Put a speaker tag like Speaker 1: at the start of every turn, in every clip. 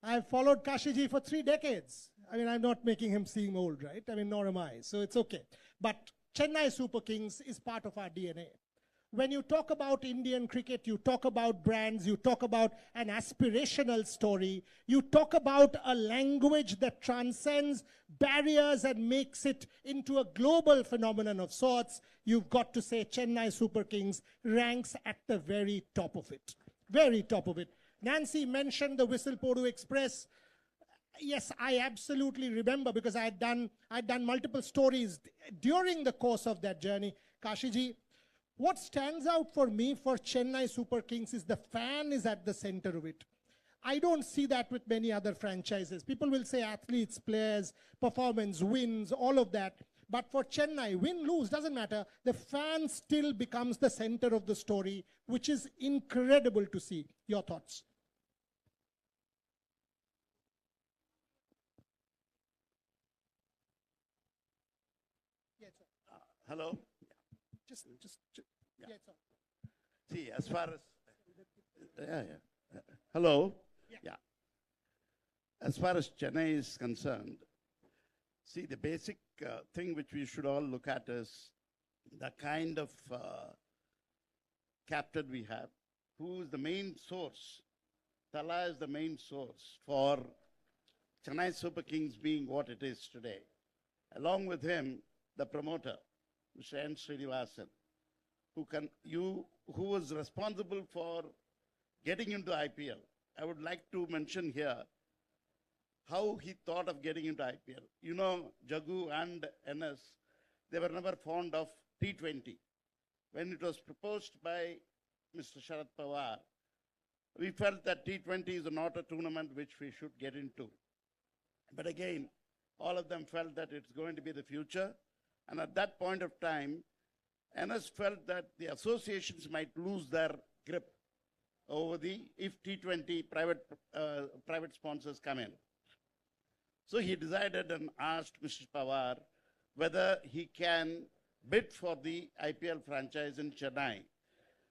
Speaker 1: I've followed Kashiji for 3 decades. I mean, I'm not making him seem old, right? I mean, nor am I, so it's okay. But Chennai Super Kings is part of our DNA. When you talk about Indian cricket, you talk about brands, you talk about an aspirational story, you talk about a language that transcends barriers and makes it into a global phenomenon of sorts, you've got to say Chennai Super Kings ranks at the very top of it. Very top of it. Nancy mentioned the Whistle Podu Express. Yes, I absolutely remember because I'd done multiple stories during the course of that journey. Kashiji, what stands out for me for Chennai Super Kings is the fan is at the center of it. I don't see that with many other franchises. People will say athletes, players, performance, wins, all of that. But for Chennai, win, lose, doesn't matter. The fan still becomes the center of the story, which is incredible to see. Your thoughts? Yes, sir.
Speaker 2: Hello?
Speaker 1: Just
Speaker 2: Yeah.
Speaker 1: yes, sir.
Speaker 2: See, as far as, hello?
Speaker 1: Yeah.
Speaker 2: As far as Chennai is concerned, see, the basic thing which we should all look at is the kind of captain we have, who is the main source. Tala is the main source for Chennai Super Kings being what it is today. Along with him, the promoter, Mr. N. Srinivasan, who was responsible for getting into IPL. I would like to mention here how he thought of getting into IPL. You know, Jagu and NS, they were never fond of T20. When it was proposed by Mr. Sharad Pawar, we felt that T20 is not a tournament which we should get into. But again, all of them felt that it's going to be the future. And at that point of time, NS felt that the associations might lose their grip over if T20 private sponsors come in. So he decided and asked Mr. Pawar whether he can bid for the IPL franchise in Chennai,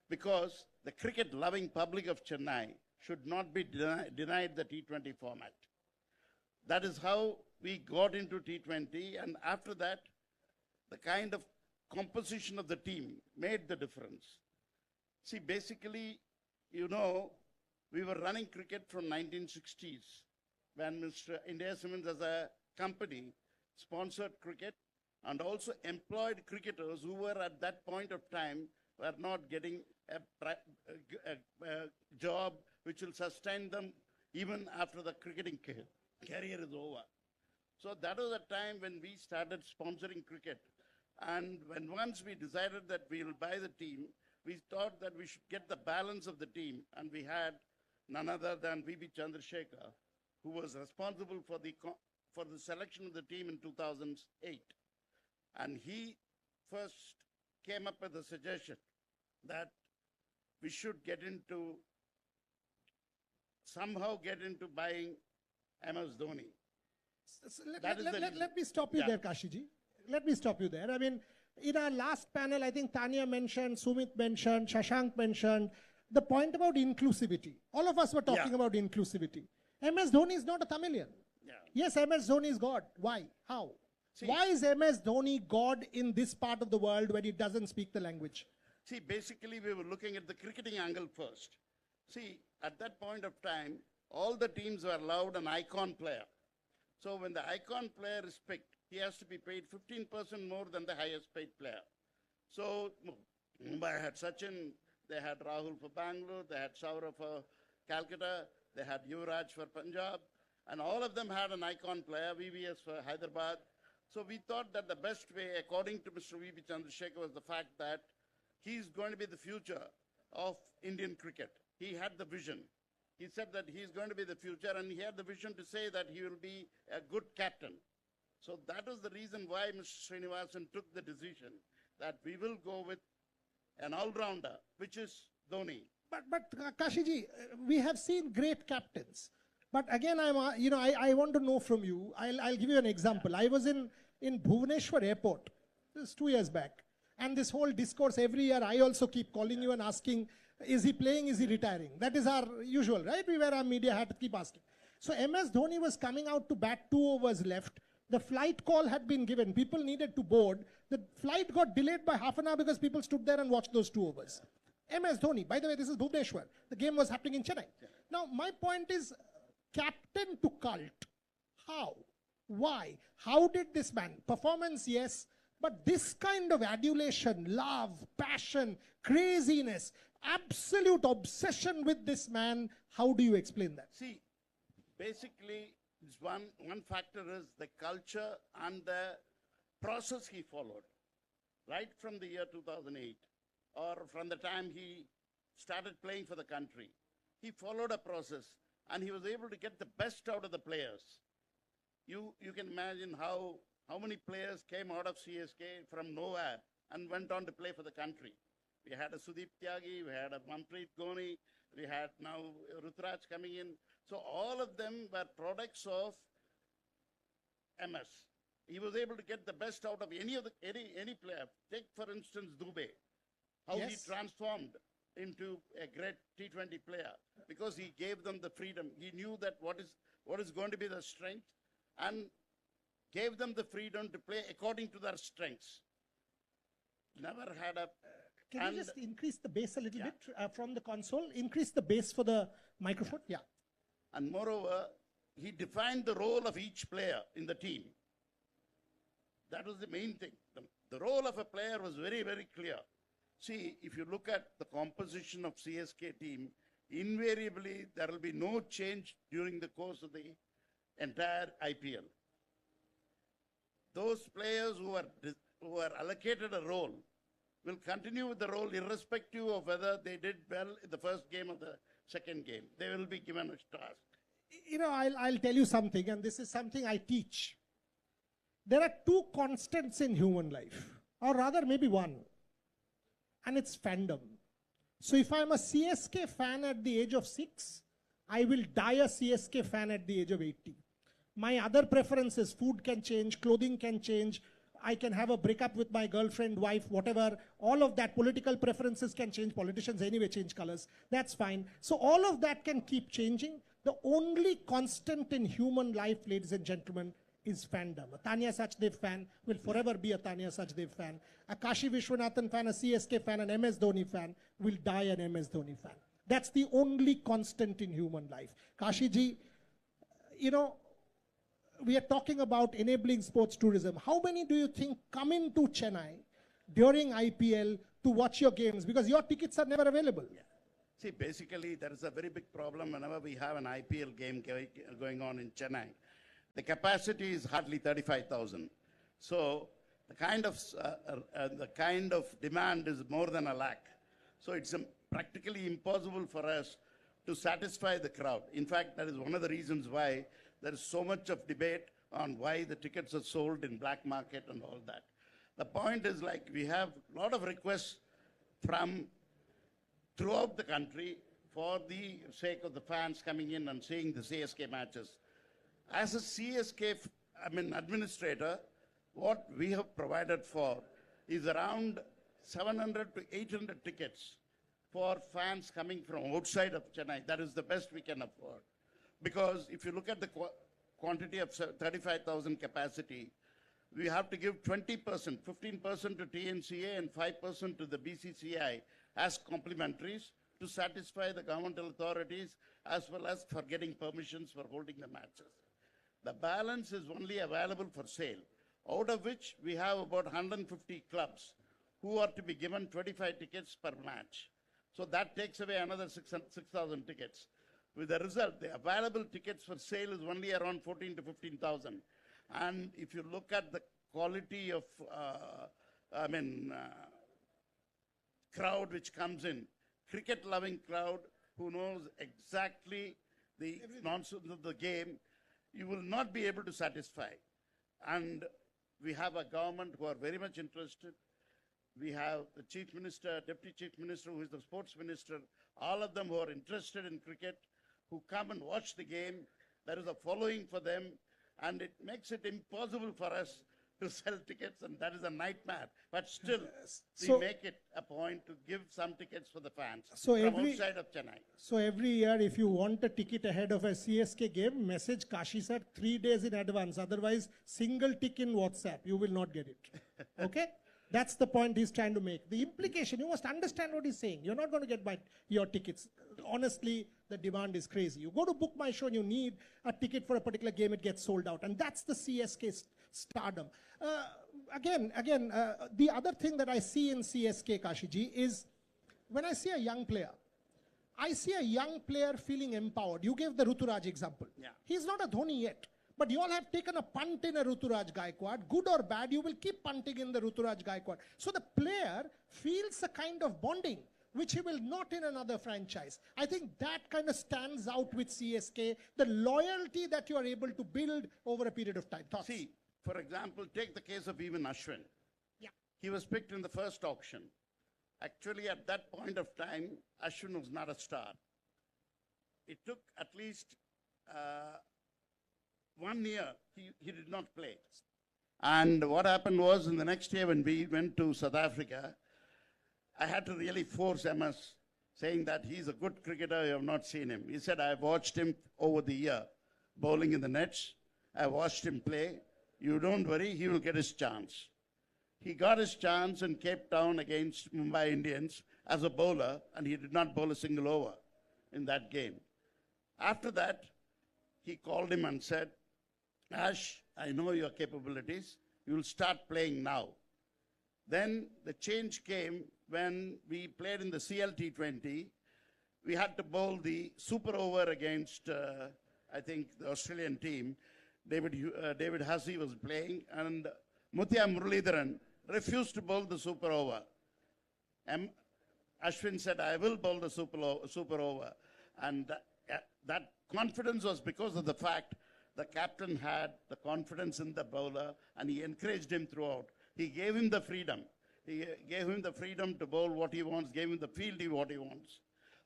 Speaker 2: because the cricket-loving public of Chennai should not be denied the T20 format. That is how we got into T20, and after that, the kind of composition of the team made the difference. See, basically, you know, we were running cricket from 1960s when Mr. India Cements as a company sponsored cricket and also employed cricketers who were at that point of time were not getting a job which will sustain them even after the cricketing career is over. So that was the time when we started sponsoring cricket. And when once we decided that we will buy the team, we thought that we should get the balance of the team. And we had none other than V.B. Chandrasekhar, who was responsible for the selection of the team in 2008. And he first came up with a suggestion that we should somehow get into buying MS Dhoni.
Speaker 1: Let me stop you there, Kashiji. Let me stop you there. I mean, in our last panel, I think Tanya mentioned, Sumit mentioned, Shashank mentioned, the point about inclusivity. All of us were talking about inclusivity. MS Dhoni is not a Tamilian.
Speaker 2: Yeah.
Speaker 1: Yes, MS Dhoni is God. Why? How? See, why is MS Dhoni God in this part of the world when he doesn't speak the language?
Speaker 2: See, basically, we were looking at the cricketing angle first. See, at that point of time, all the teams were allowed an icon player. So when the icon player is picked, he has to be paid 15% more than the highest paid player. So Mumbai had Sachin, they had Rahul for Bangalore, they had Saurav for Calcutta, they had Yuvraj for Punjab, and all of them had an icon player, VVS for Hyderabad. So we thought that the best way, according to Mr. V.B. Chandrasekhar, was the fact that he's going to be the future of Indian cricket. He had the vision. He said that he's going to be the future, and he had the vision to say that he will be a good captain. So that was the reason why Mr. Srinivasan took the decision that we will go with an all-rounder, which is Dhoni.
Speaker 1: But Kashiji, we have seen great captains. But again, I want to know from you. I'll give you an example. I was in Bhubaneswar airport. This is 2 years back. And this whole discourse every year, I also keep calling you and asking, is he playing, is he retiring? That is our usual, right? We wear our media hat to keep asking. So MS Dhoni was coming out to bat 2 overs left. The flight call had been given. People needed to board. The flight got delayed by half an hour because people stood there and watched those 2 overs. MS Dhoni, by the way, this is Bhubaneswar. The game was happening in Chennai. Now, my point is, captain to cult. How? Why? How did this man? Performance, yes, but this kind of adulation, love, passion, craziness, absolute obsession with this man, how do you explain that?
Speaker 2: See, basically, one factor is the culture and the process he followed. Right from the year 2008, or from the time he started playing for the country, he followed a process and he was able to get the best out of the players. You can imagine how many players came out of CSK from nowhere and went on to play for the country. We had a Sudeep Tyagi, we had a Manpreet Dhoni, we had now Rutraj coming in. So all of them were products of MS. He was able to get the best out of any player. Take, for instance, Dubey, how he transformed into a great T20 player because he gave them the freedom. He knew that what is going to be their strength and gave them the freedom to play according to their strengths. Never had a...
Speaker 1: Can you just increase the bass a little bit from the console? Increase the bass for the microphone. Yeah.
Speaker 2: And moreover, he defined the role of each player in the team. That was the main thing. The role of a player was very, very clear. See, if you look at the composition of CSK team, invariably there will be no change during the course of the entire IPL. Those players who are allocated a role will continue with the role irrespective of whether they did well in the first game or the second game. They will be given a task.
Speaker 1: You know, I'll tell you something, and this is something I teach. There are 2 constants in human life, or rather maybe 1, and it's fandom. So if I'm a CSK fan at the age of 6, I will die a CSK fan at the age of 80. My other preferences, food can change, clothing can change, I can have a breakup with my girlfriend, wife, whatever, all of that. Political preferences can change. Politicians anyway change colors. That's fine. So all of that can keep changing. The only constant in human life, ladies and gentlemen, is fandom. A Tanya Sachdev fan will forever be a Tanya Sachdev fan. A Kashi Viswanathan fan, a CSK fan, an MS Dhoni fan will die an MS Dhoni fan. That's the only constant in human life. Kashi ji, you know, we are talking about enabling sports tourism. How many do you think come into Chennai during IPL to watch your games? Because your tickets are never available.
Speaker 2: Yeah. See, basically, there is a very big problem whenever we have an IPL game going on in Chennai. The capacity is hardly 35,000. So the kind of demand is more than 1 lakh. So it's practically impossible for us to satisfy the crowd. In fact, that is one of the reasons why there is so much of debate on why the tickets are sold in black market and all that. The point is, like, we have a lot of requests from throughout the country for the sake of the fans coming in and seeing the CSK matches. As a CSK administrator, what we have provided for is around 700 to 800 tickets for fans coming from outside of Chennai. That is the best we can afford. Because if you look at the quantity of 35,000 capacity, we have to give 20%, 15% to TNCA and 5% to the BCCI as complementaries to satisfy the governmental authorities as well as for getting permissions for holding the matches. The balance is only available for sale, out of which we have about 150 clubs who are to be given 25 tickets per match. So that takes away another 6,000 tickets. With the result, the available tickets for sale is only around 14 to 15,000. And if you look at the quality of, crowd which comes in, cricket-loving crowd who knows exactly the nonsense of the game, you will not be able to satisfy. And we have a government who are very much interested. We have the Chief Minister, Deputy Chief Minister, who is the Sports Minister, all of them who are interested in cricket, who come and watch the game. There is a following for them, and it makes it impossible for us to sell tickets, and that is a nightmare. But still, we
Speaker 1: So-
Speaker 2: make it a point to give some tickets for the fans
Speaker 1: So
Speaker 2: from
Speaker 1: every-
Speaker 2: outside of Chennai.
Speaker 1: So every year, if you want a ticket ahead of a CSK game, message Kashi sir 3 days in advance. Otherwise, single tick in WhatsApp, you will not get it. Okay? That's the point he's trying to make. The implication, you must understand what he's saying. You're not going to get your tickets. Honestly, the demand is crazy. You go to Book My Show and you need a ticket for a particular game, it gets sold out. And that's the CSK stardom. The other thing that I see in CSK, Kashiji, is when I see a young player, I see a young player feeling empowered. You gave the Ruturaj example.
Speaker 2: Yeah.
Speaker 1: He's not a Dhoni yet. But you all have taken a punt in a Ruturaj Gaikwad. Good or bad, you will keep punting in the Ruturaj Gaikwad. So the player feels a kind of bonding, which he will not in another franchise. I think that kind of stands out with CSK, the loyalty that you are able to build over a period of time. Thoughts?
Speaker 2: See, for example, take the case of even Ashwin.
Speaker 1: Yeah.
Speaker 2: He was picked in the first auction. Actually, at that point of time, Ashwin was not a star. It took at least 1 year, he did not play. And what happened was, in the next year when we went to South Africa, I had to really force MS, saying that he's a good cricketer, you have not seen him. He said, I've watched him over the year, bowling in the nets. I watched him play. You don't worry, he will get his chance. He got his chance in Cape Town against Mumbai Indians as a bowler, and he did not bowl a single over in that game. After that, he called him and said, Ash, I know your capabilities. You will start playing now. Then the change came when we played in the CLT20. We had to bowl the super over against, I think, the Australian team. David Hussey was playing, and Muthia Muralidharan refused to bowl the super over. Ashwin said, I will bowl the super over. And that confidence was because of the fact the captain had the confidence in the bowler, and he encouraged him throughout. He gave him the freedom. He gave him the freedom to bowl what he wants, gave him the field what he wants.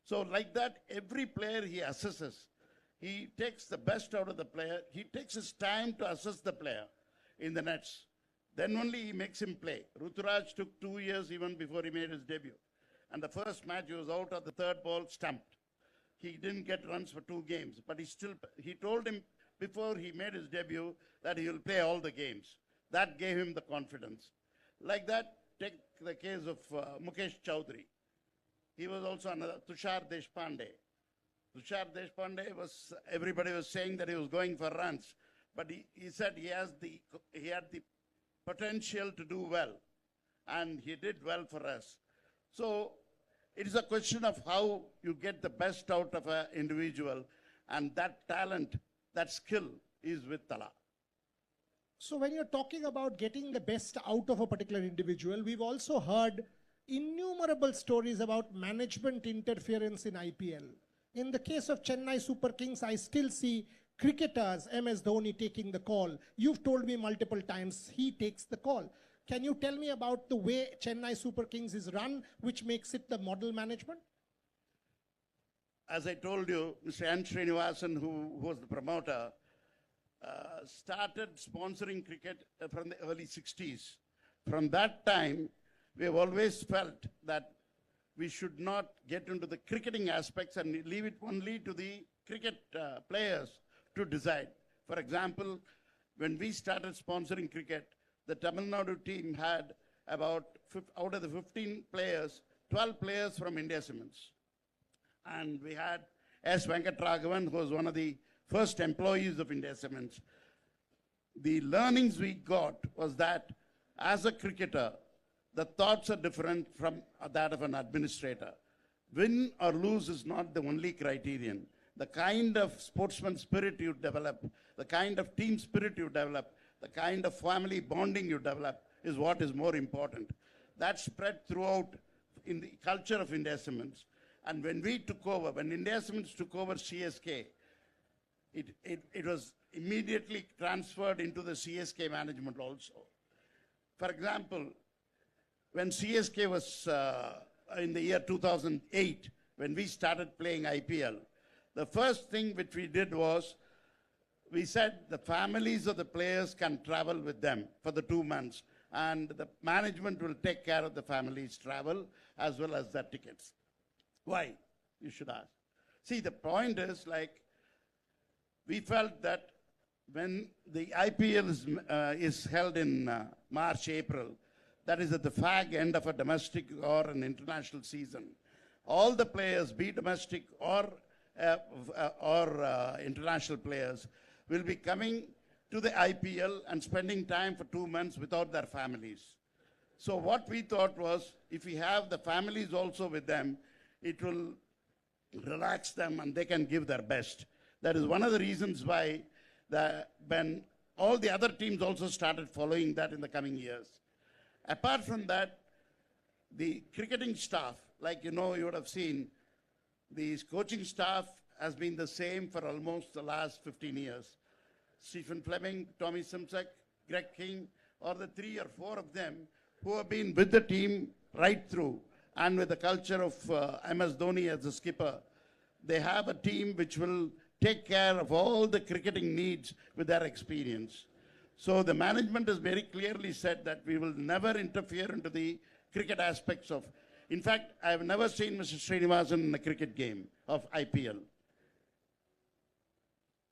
Speaker 2: So like that, every player he assesses. He takes the best out of the player. He takes his time to assess the player in the nets. Then only he makes him play. Ruturaj took 2 years even before he made his debut. And the first match, he was out at the third ball, stumped. He didn't get runs for 2 games, but he told him before he made his debut that he will play all the games. That gave him the confidence. Like that, take the case of Mukesh Chowdhury. He was also another, Tushar Deshpande. Tushar Deshpande everybody was saying that he was going for runs, but he said he had the potential to do well, and he did well for us. So it is a question of how you get the best out of an individual, and that talent, that skill is with Tala.
Speaker 1: So when you're talking about getting the best out of a particular individual, we've also heard innumerable stories about management interference in IPL. In the case of Chennai Super Kings, I still see cricketers, MS Dhoni, taking the call. You've told me multiple times he takes the call. Can you tell me about the way Chennai Super Kings is run, which makes it the model management?
Speaker 2: As I told you, Mr. N. Srinivasan, who was the promoter, started sponsoring cricket from the early 60s. From that time, we have always felt that we should not get into the cricketing aspects and leave it only to the cricket players to decide. For example, when we started sponsoring cricket, the Tamil Nadu team had about, out of the 15 players, 12 players from India Cements. And we had S. Venkatraghavan, who was one of the first employees of India Cements. The learnings we got was that as a cricketer, the thoughts are different from that of an administrator. Win or lose is not the only criterion. The kind of sportsman spirit you develop, the kind of team spirit you develop, the kind of family bonding you develop is what is more important. That spread throughout in the culture of India Cements. And when we took over, when India Cements took over CSK, it was immediately transferred into the CSK management also. For example, when CSK was in the year 2008, when we started playing IPL, the first thing which we did was we said the families of the players can travel with them for the 2 months, and the management will take care of the families' travel as well as their tickets. Why? You should ask. See, the point is, like, we felt that when the IPL is held in March, April, that is at the fag end of a domestic or an international season, all the players, be domestic or international players, will be coming to the IPL and spending time for 2 months without their families. So what we thought was, if we have the families also with them, it will relax them and they can give their best. That is one of the reasons why when all the other teams also started following that in the coming years. Apart from that, the cricketing staff, like you would have seen, the coaching staff has been the same for almost the last 15 years. Stephen Fleming, Tommy Simsek, Greg King, or the 3 or 4 of them who have been with the team right through, and with the culture of MS Dhoni as the skipper, they have a team which will take care of all the cricketing needs with their experience. So the management has very clearly said that we will never interfere into the cricket aspects of. In fact, I have never seen Mr. Srinivasan in a cricket game of IPL.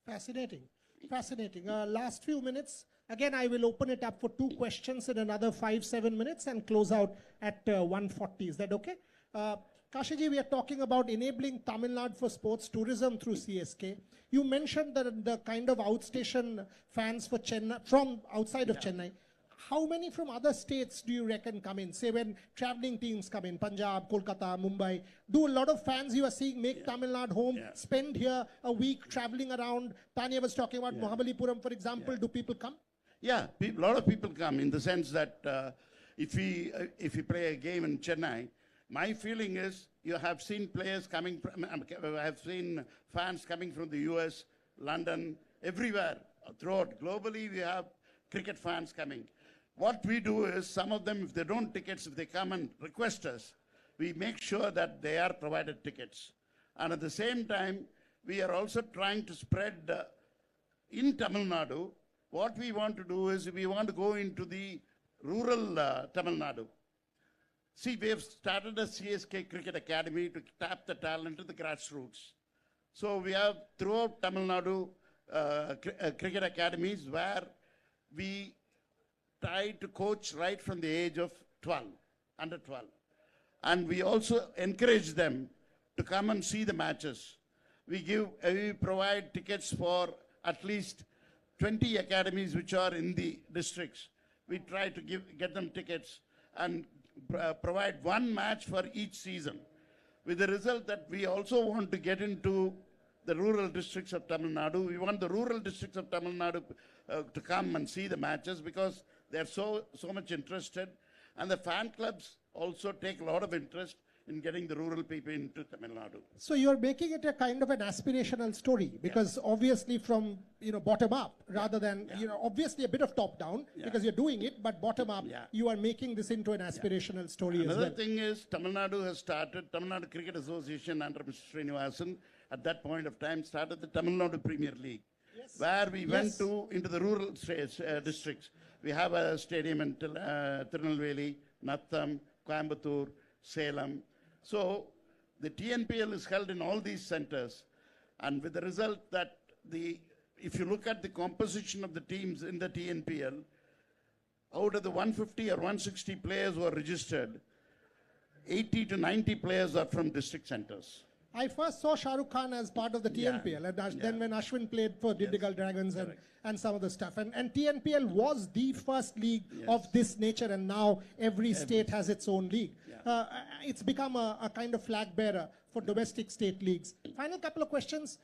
Speaker 1: Fascinating. Fascinating. Last few minutes. Again, I will open it up for 2 questions in another 5-7 minutes and close out at 1:40. Is that okay? Kashiji, we are talking about enabling Tamil Nadu for sports tourism through CSK. You mentioned the kind of outstation fans for Chennai, from outside of Chennai. How many from other states do you reckon come in? Say when traveling teams come in, Punjab, Kolkata, Mumbai, do a lot of fans you are seeing make Tamil Nadu home, spend here a week traveling around? Tanya was talking about Mahabalipuram, for example. Do people come?
Speaker 2: Yeah, a lot of people come, in the sense that if we play a game in Chennai, my feeling is you have seen players coming from, I have seen fans coming from the US, London, everywhere, throughout. Globally, we have cricket fans coming. What we do is, some of them, if they don't tickets, if they come and request us, we make sure that they are provided tickets. And at the same time, we are also trying to spread in Tamil Nadu. What we want to do is, we want to go into the rural Tamil Nadu. See, we have started a CSK Cricket Academy to tap the talent of the grassroots. So we have throughout Tamil Nadu cricket academies where we try to coach right from the age of 12, under 12. And we also encourage them to come and see the matches. We provide tickets for at least 20 academies which are in the districts. We try to get them tickets and provide 1 match for each season, with the result that we also want to get into the rural districts of Tamil Nadu. We want the rural districts of Tamil Nadu to come and see the matches, because they're so much interested, and the fan clubs also take a lot of interest in getting the rural people into Tamil Nadu.
Speaker 1: So you're making it a kind of an aspirational story, because obviously from bottom up, rather than obviously a bit of top down, because you're doing it, but bottom up, you are making this into an aspirational story as well.
Speaker 2: Another thing is, Tamil Nadu has started, Tamil Nadu Cricket Association under Mr. Srinivasan, at that point of time, started the Tamil Nadu Premier League, where we went into the rural districts. We have a stadium in Tirunelveli, Natham, Coimbatore, Salem. So the TNPL is held in all these centers, and with the result that if you look at the composition of the teams in the TNPL, out of the 150 or 160 players who are registered, 80 to 90 players are from district centers.
Speaker 1: I first saw Shah Rukh Khan as part of the TNPL, and then when Ashwin played for Dindigul Dragons and some of the stuff. And TNPL was the first league of this nature, and now every state has its own league. It's become a kind of flag bearer for domestic state leagues. Final couple of questions.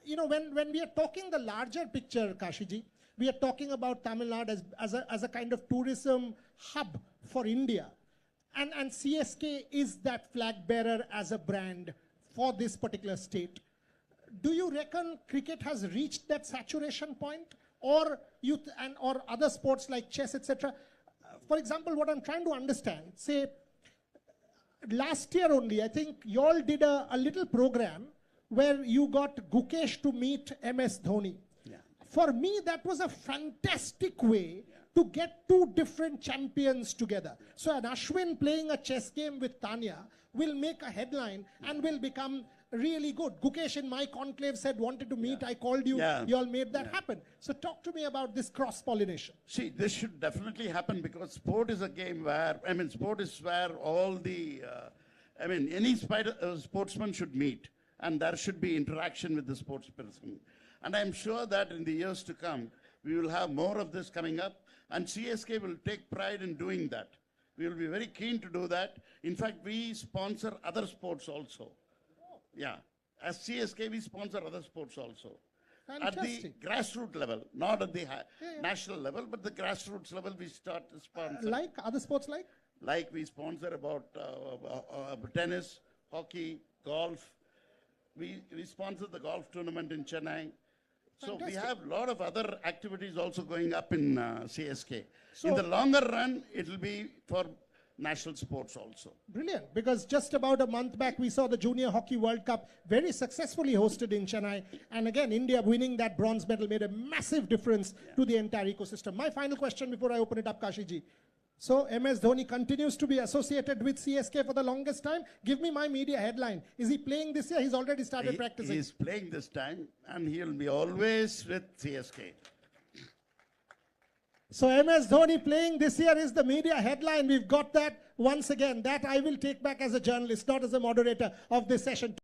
Speaker 1: When we are talking the larger picture, Kashiji, we are talking about Tamil Nadu as a kind of tourism hub for India. And CSK is that flag bearer as a brand for this particular state. Do you reckon cricket has reached that saturation point, or or other sports like chess, etc.? For example, what I'm trying to understand, say, last year only, I think you all did a little program where you got Gukesh to meet MS Dhoni. for me, that was a fantastic way to get two different champions together. So an Ashwin playing a chess game with Tanya will make a headline and will become really good. Gukesh in my conclave said, wanted to meet, I called you, you all made that happen. So talk to me about this cross-pollination.
Speaker 2: See, this should definitely happen because sport is a game where, sport is where all the, any sportsman should meet and there should be interaction with the sports person. And I'm sure that in the years to come, we will have more of this coming up and CSK will take pride in doing that. We will be very keen to do that. In fact, we sponsor other sports also. Yeah, as CSK, we sponsor other sports also.
Speaker 1: Fantastic.
Speaker 2: At the grassroots level, not at the national level, but the grassroots level, we start to sponsor.
Speaker 1: Like other sports like?
Speaker 2: Like we sponsor about tennis, hockey, golf. We sponsor the golf tournament in Chennai. So we have a lot of other activities also going up in CSK. So in the longer run, it will be for national sports also.
Speaker 1: Brilliant, because just about a month back we saw the Junior Hockey World Cup very successfully hosted in Chennai, and again India winning that bronze medal made a massive difference to the entire ecosystem. My final question before I open it up, Kashiji. So MS Dhoni continues to be associated with CSK for the longest time. Give me my media headline. Is he playing this year? He's already started practicing.
Speaker 2: He's playing this time and he'll be always with CSK.
Speaker 1: So MS Dhoni playing this year is the media headline. We've got that once again. That I will take back as a journalist, not as a moderator of this session.